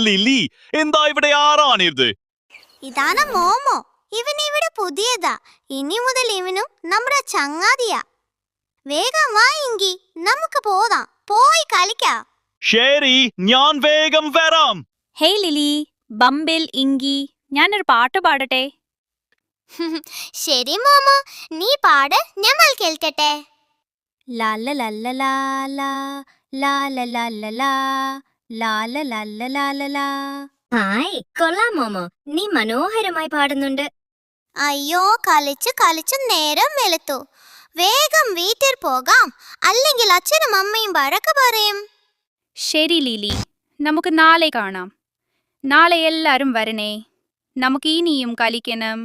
ലിലി, എന്താ ഇവിടെ ആരാണിത്? ഇതാണ് മോമോ. ഇവൻ ഇവിടെ പുതിയതാ. ഇനി മുതൽ ഇവനും നമ്മുടെ ചങ്ങാതിയാ. വേഗം വായെങ്കി നമുക്ക് പോകാം, പോയി കളിക്കാം. ശരി, ഞാൻ വേഗം വരാം. ഹേയ് ലിലി, ബംബിൽ, ഇങ്കി, ഞാനൊരു പാട്ട് പാടട്ടെ? ശരി മോമോ, നീ പാട്, ഞമ്മൾ കേൾക്കട്ടെ. ലാല ലല്ല ലാല ലാല ലാല ലാല ലാല ലാല. ഹായ്, കൊള്ളാം മോമോ, നീ മനോഹരമായി പാടുന്നുണ്ട്. അയ്യോ, കളിച്ചു കളിച്ചു നേരം വെളുത്തു. വേഗം വീട്ടിൽ പോകാം, അല്ലെങ്കിൽ അച്ഛനും അമ്മയും വഴക്ക് പറയും. ശരി ലിലി, നമുക്ക് നാളെ കാണാം. നാളെ എല്ലാരും വരണേ. നമുക്ക് ഇനിയും കളിക്കണം.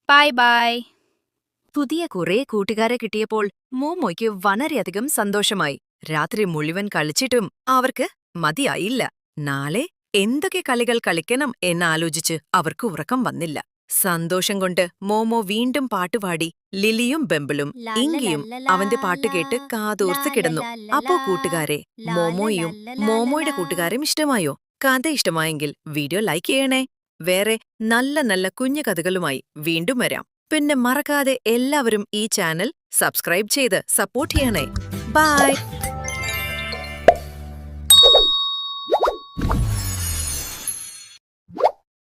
Bye bye. പുതിയ കുറെ കൂട്ടുകാരെ കിട്ടിയപ്പോൾ മോമോയ്ക്ക് വളരെയധികം സന്തോഷമായി. രാത്രി മുഴുവൻ കളിച്ചിട്ടും അവർക്ക് മതിയായില്ല. നാളെ എന്തൊക്കെ കളികൾ കളിക്കണം എന്നാലോചിച്ച് അവർക്ക് ഉറക്കം വന്നില്ല. സന്തോഷം കൊണ്ട് മോമോ വീണ്ടും പാട്ടുപാടി. ലിലിയും ബെമ്പിളും ഇങ്കിയും അവന്റെ പാട്ട് കേട്ട് കാതോർത്ത് കിടന്നു. അപ്പോ കൂട്ടുകാരെ, മോമോയും മോമോയുടെ കൂട്ടുകാരും ഇഷ്ടമായോ? കഥ ഇഷ്ടമായെങ്കിൽ വീഡിയോ ലൈക്ക് ചെയ്യണേ. വേറെ നല്ല നല്ല കുഞ്ഞു കഥകളുമായി വീണ്ടും വരാം. പിന്നെ മറക്കാതെ എല്ലാവരും ഈ ചാനൽ സബ്സ്ക്രൈബ് ചെയ്ത് സപ്പോർട്ട് ചെയ്യണേ. ബൈ.